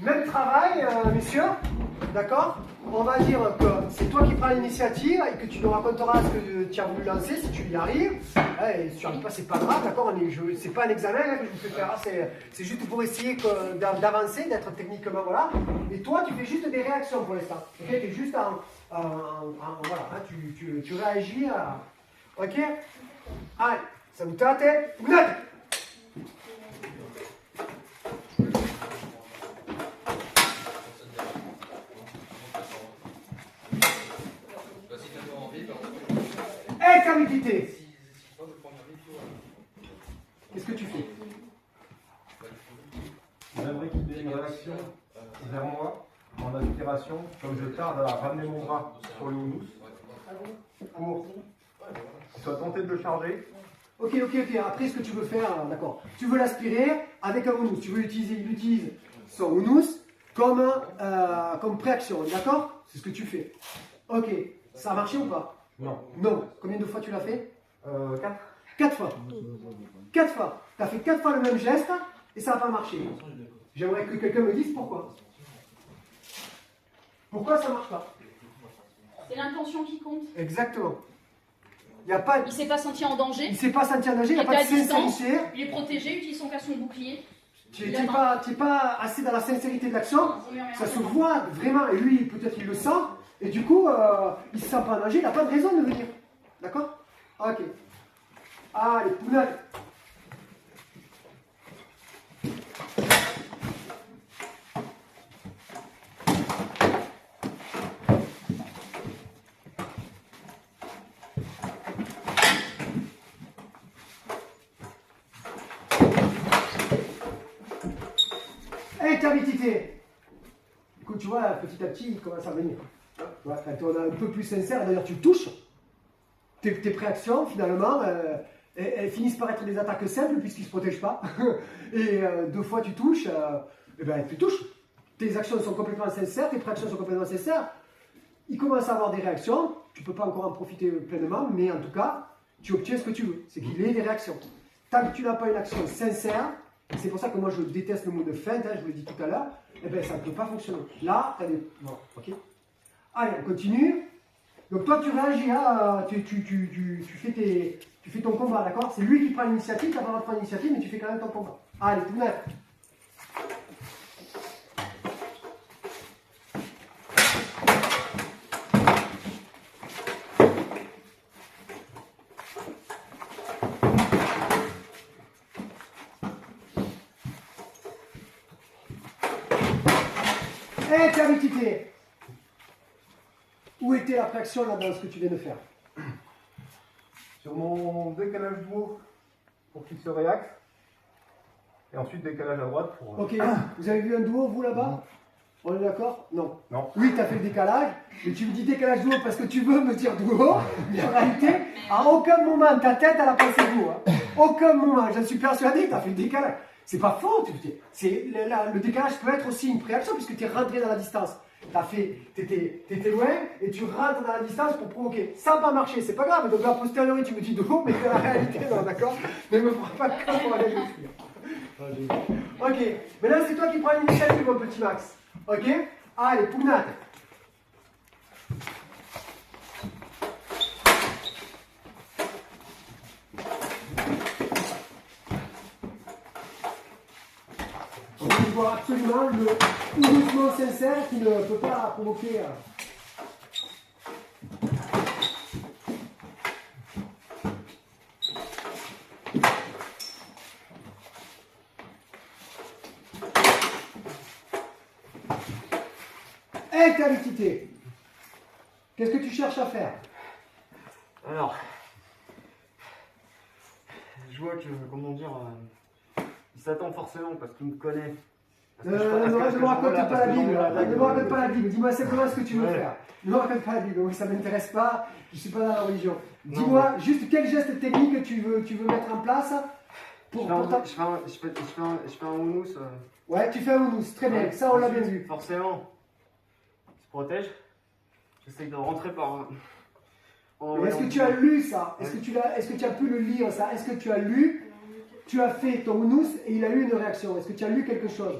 Même travail, messieurs, d'accord? On va dire que c'est toi qui prends l'initiative et que tu nous raconteras ce que tu as voulu lancer, si tu y arrives. Et si tu n'y arrives pas, c'est pas grave, d'accord? C'est pas un examen que je vous fais faire, c'est juste pour essayer d'avancer, d'être techniquement, voilà. Et toi, tu fais juste des réactions pour l'instant. Ok? Tu es juste voilà, hein, tu réagis à... Ok? Allez, salutate, pugnate! Incapacité. Qu'est-ce que tu fais? J'aimerais qu'il y ait une réaction vers moi en aspiration, comme je tarde à ramener mon bras sur le houmous pour qu'il soit tenté de le charger. Ok. Après, ce que tu veux faire, d'accord. Tu veux l'aspirer avec un houmous. Tu veux l'utiliser. Il utilise son houmous comme préaction. D'accord? C'est ce que tu fais. Ok. Ça a marché ou pas? Non. Non. Combien de fois tu l'as fait? 4. 4 fois. 4 fois. Tu as fait 4 fois le même geste et ça n'a pas marché. J'aimerais que quelqu'un me dise pourquoi. Pourquoi ça ne marche pas? C'est l'intention qui compte. Exactement. Il ne s'est pas senti en danger. Il ne s'est pas senti en danger, il n'y a pas de sincérité. Il est protégé, utilise son bouclier. Tu n'es pas assez dans la sincérité de l'action. Ça se voit vraiment. Et lui, peut-être il le sent. Et du coup, il ne se sent pas en danger. Il n'a pas de raison de venir. D'accord? Ok. Allez, pounade. Intermittité. Écoute, tu vois, petit à petit, il commence à venir. Quand on est un peu plus sincère, d'ailleurs, tu touches. Tes préactions, finalement, elles finissent par être des attaques simples puisqu'ils ne se protègent pas. Et 2 fois tu touches, et ben, tu touches. Tes actions sont complètement sincères, tes préactions sont complètement sincères. Il commence à avoir des réactions. Tu ne peux pas encore en profiter pleinement, mais en tout cas, tu obtiens ce que tu veux. C'est qu'il ait des réactions. Tant que tu n'as pas une action sincère, c'est pour ça que moi je déteste le mot de feinte, hein, je vous l'ai dit tout à l'heure, eh ben, ça ne peut pas fonctionner. Là, tu as des... Bon, ok. Allez, on continue. Donc toi tu réagis, hein, tu fais ton combat, d'accord? C'est lui qui prend l'initiative, tu n'as pas le droit de prendre l'initiative, mais tu fais quand même ton combat. Allez, tout neuf. Intermittité. Où était la fraction là dans ce que tu viens de faire? Sur mon décalage duo pour qu'il se réaxe. Et ensuite décalage à droite pour... Ok, vous avez vu un duo vous là-bas? On est d'accord? Non. Non. Oui, tu as fait le décalage, mais tu me dis décalage duo parce que tu veux me dire duo, mais en réalité, à aucun moment ta tête elle a pensé duo. Hein. Aucun moment, je suis persuadé que tu as fait le décalage. C'est pas faux, le décalage peut être aussi une préaction puisque tu es rentré dans la distance. T'étais loin et tu rentres dans la distance pour provoquer. Ça n'a pas marché, c'est pas grave. Donc a posteriori tu me dis duo, mais que la réalité, non, d'accord? Ne me prends pas de cas pour aller le suivre. Ok, maintenant c'est toi qui prends l'initiative, mon petit Max. Ok? Allez, pugnate. On veut voir absolument le mouvement sincère qui ne peut pas provoquer. Intermittité. Qu'est-ce que tu cherches à faire? Alors, je vois que, comment dire, il s'attend forcément parce qu'il me connaît. Non, ne me raconte pas la Bible. Ne me raconte pas la Bible. Dis-moi simplement ce que tu veux faire. Ne me raconte pas la Bible. Oui, ça ne m'intéresse pas. Je ne suis pas dans la religion. Dis-moi juste quel geste technique tu veux mettre en place pour je fais un houmous. Ouais, tu fais un houmous. Très bien. Ça, on l'a bien vu. Forcément, il se protège. J'essaye de rentrer par... Est-ce que tu as lu ça? Est-ce que tu as pu le lire ça? Est-ce que tu as lu? Tu as fait ton houmous et il a eu une réaction. Est-ce que tu as lu quelque chose?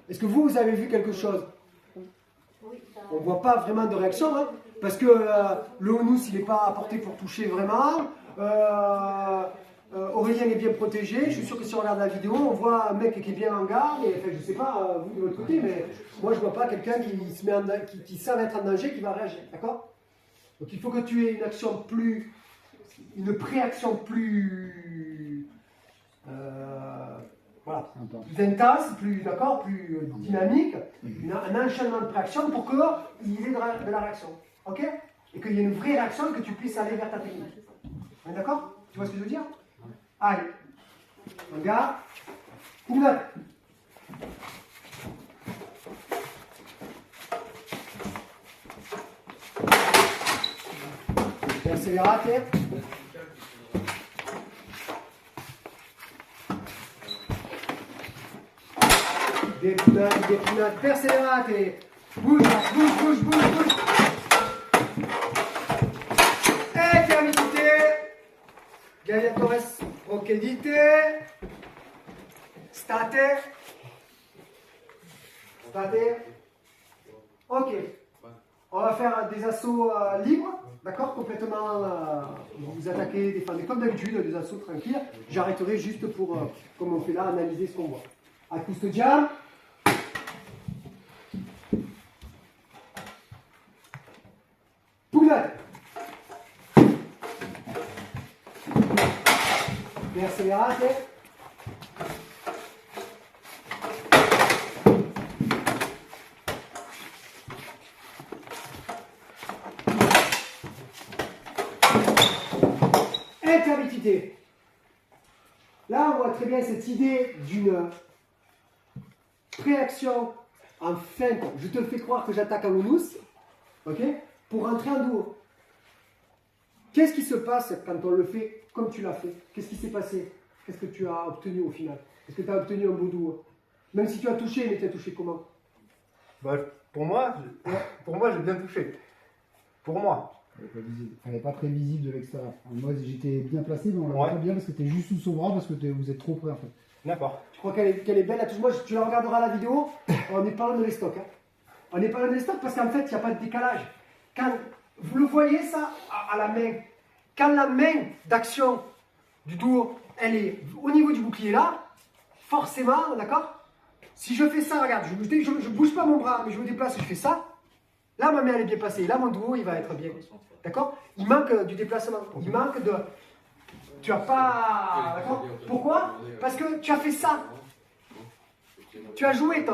Est-ce que vous avez vu quelque chose? On ne voit pas vraiment de réaction, hein, parce que le Onus, il n'est pas apporté pour toucher vraiment. Aurélien est bien protégé. Je suis sûr que si on regarde la vidéo, on voit un mec qui est bien en garde. Et, enfin, je ne sais pas, vous de votre côté, mais moi, je ne vois pas quelqu'un qui savent être en danger, qui va réagir. D'accord? Donc, il faut que tu aies une action plus... une préaction plus... voilà, plus intense, plus, d'accord, plus dynamique, un enchaînement de préaction pour qu'il y ait de la réaction. Ok? Et qu'il y ait une vraie réaction et que tu puisses aller vers ta technique. On est d'accord? Tu vois ce que je veux dire? Allez. Regarde. Ouvre. Accélérate. Dépunate, persévérate. Bouge, bouge, bouge, bouge, bouge. Éternité. Gladiatores, proquedite. State. State. Ok. On va faire des assauts libres, d'accord, complètement. Vous attaquez, défendez comme d'habitude, des assauts tranquilles. J'arrêterai juste pour, comme on fait là, analyser ce qu'on voit. À custodiam. Pugnate. Perseverate. Intermittité. Là, on voit très bien cette idée d'une préaction en feinte. Je te fais croire que j'attaque en Onus, ok, pour rentrer en duo. Qu'est-ce qui se passe quand on le fait comme tu l'as fait? Qu'est-ce qui s'est passé? Qu'est-ce que tu as obtenu au final? Est-ce que tu as obtenu un beau duo? Même si tu as touché, mais tu as touché comment? Bah, pour moi, j'ai bien touché. Pour moi. Elle n'est pas très visible de l'extérieur. Moi, j'étais bien placé, mais on la voit Ouais. pas bien parce que tu es juste sous son bras, parce que vous êtes trop près en fait. D'accord. Tu crois qu'elle est belle la touche? Moi, tu la regarderas la vidéo, on n'est pas loin de l'estoc. Hein. On n'est pas loin de l'estoc parce qu'en fait, il n'y a pas de décalage. Quand vous le voyez ça à la main, quand la main d'action du duo, elle est au niveau du bouclier là, forcément, d'accord? Si je fais ça, regarde, je ne bouge pas mon bras, mais je me déplace et je fais ça, là, ma main, elle est bien placée. Là, mon duo, il va être bien. D'accord? Il manque du déplacement. Il manque de... Tu n'as pas... D'accord? Pourquoi? Parce que tu as fait ça. Tu as joué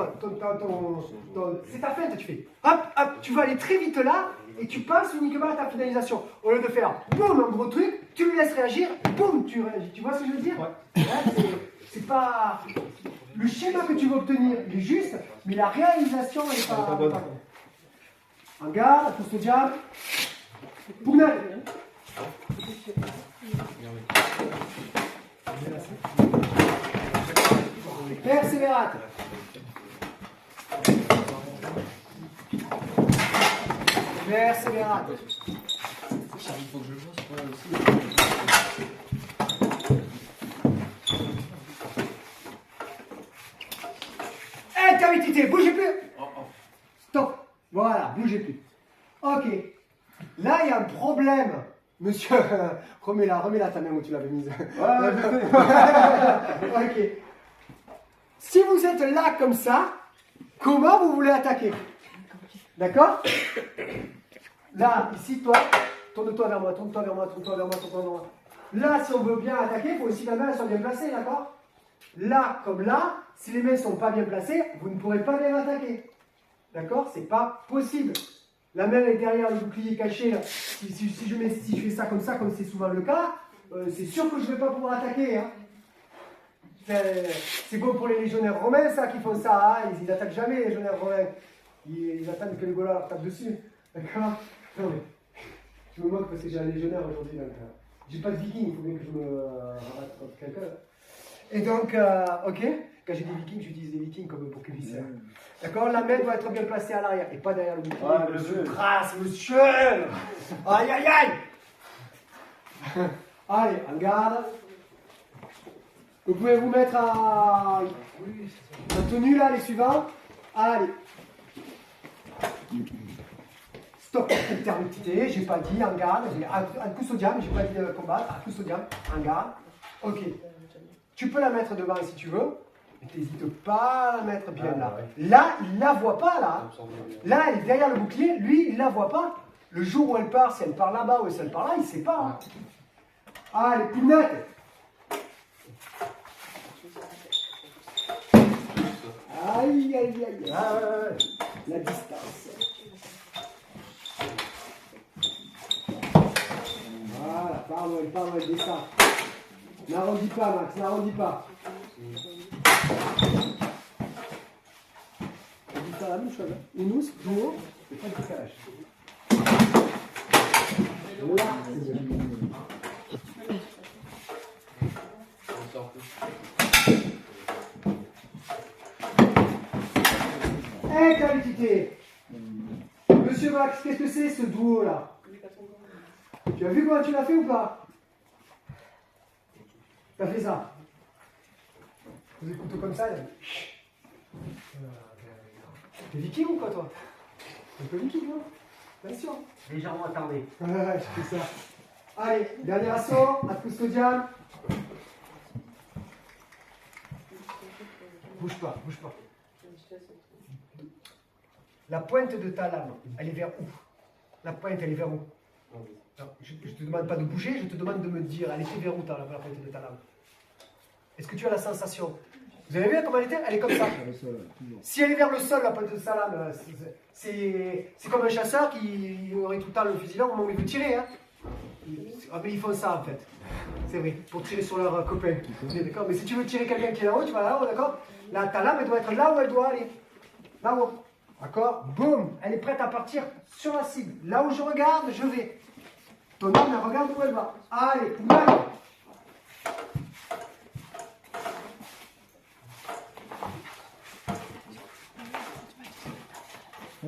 c'est ta feinte, tu fais. Hop, hop, tu vas aller très vite là et tu penses uniquement à ta finalisation. Au lieu de faire boum, un gros truc, tu lui laisses réagir, boum, tu réagis. Tu vois ce que je veux dire? Ouais. C'est pas... Le schéma que tu veux obtenir, il est juste, mais la réalisation, elle n'est pas bonne. En garde, pousse le diable. Pugnate. Persévérate. Persévérate. Intermittité, bougez plus. Stop. Voilà, bougez plus. Ok. Là, il y a un problème. Monsieur, remets-la ta main où tu l'avais mise. Ok. Si vous êtes là comme ça, comment vous voulez attaquer? D'accord? Là, ici, toi, tourne-toi vers moi, tourne-toi vers moi, tourne-toi vers moi, tourne-toi vers moi. Là, si on veut bien attaquer, il faut aussi que la main soit bien placée, d'accord? Là, comme là, si les mains ne sont pas bien placées, vous ne pourrez pas les attaquer. D'accord? C'est pas possible. La main est derrière le bouclier caché. Là. Si je fais ça, comme c'est souvent le cas, c'est sûr que je ne vais pas pouvoir attaquer. Hein. C'est bon pour les légionnaires romains, ça, qui font ça. Hein. Ils n'attaquent jamais, les légionnaires romains. Ils attendent que les Gaulois leur tapent dessus. D'accord? Non, mais je me moque parce que j'ai un légionnaire aujourd'hui. J'ai pas de viking, il faut bien que je me rabatte contre quelqu'un. Et donc, ok, quand j'ai des vikings, j'utilise des vikings comme pour émissaire. D'accord? La main doit être bien placée à l'arrière et pas derrière le bouclier. Ah, monsieur trace, monsieur! Aïe, aïe, aïe! Allez, en garde. Vous pouvez vous mettre en tenue là, les suivants. Allez. Stop intermittité, j'ai pas dit en garde, j'ai un custodiam, j'ai pas dit combattre, un custodiam, en garde. Ok. Tu peux la mettre devant si tu veux, mais t'hésites pas à la mettre bien là. Là, il la voit pas là. Là, elle est derrière le bouclier, lui, il la voit pas. Le jour où elle part, si elle part là-bas ou si elle part là, il sait pas. Hein. Allez, coup de net. Aïe, aïe, aïe. Ah, ouais. La distance. Voilà, pardon, elle descend. N'arrondis pas, Max, n'arrondis pas. On dit ça la même chose. Unous, duo, et pas de décalage. Là, c'est bien. Qualité. Monsieur Max, qu'est-ce que c'est ce duo là? Tu as vu comment tu l'as fait ou pas? Tu as fait ça. Vous écoutez comme ça là. T'es viking ou quoi toi? T'es un peu viking non? Bien sûr. Légèrement attardé. Ouais, je fais ça. Allez, dernier assaut, à custodiam. Bouge pas, bouge pas. La pointe de ta lame, elle est vers où? La pointe, elle est vers où? Non, je ne te demande pas de bouger, je te demande de me dire, elle était vers où la pointe de ta lame? Est-ce que tu as la sensation? Vous avez vu comment elle était? Elle est comme ça. Si elle est vers le sol, la pointe de sa lame, c'est comme un chasseur qui aurait tout le temps le fusil là au moment où il veut tirer. Hein. Ah, mais ils font ça en fait. C'est vrai, pour tirer sur leur copain. D'accord. Mais si tu veux tirer quelqu'un qui est là-haut, tu vas là-haut, d'accord? Là, ta lame, elle doit être là où elle doit aller. Là-haut. D'accord? Boum! Elle est prête à partir sur la cible. Là où je regarde, je vais. Ton arme, elle regarde où elle va. Allez, mal! Je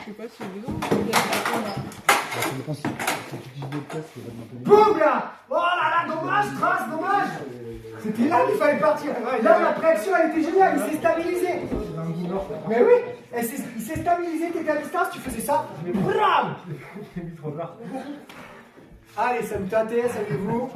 sais pas si c'est besoin. Boum là! Oh là là, dommage, trace, dommage! C'était là qu'il fallait partir. Là, la préaction, elle était géniale, il s'est stabilisé. Mais oui, il s'est stabilisé, t'étais à distance, tu faisais ça. Bram! Allez, ça me tâtait, saluez-vous.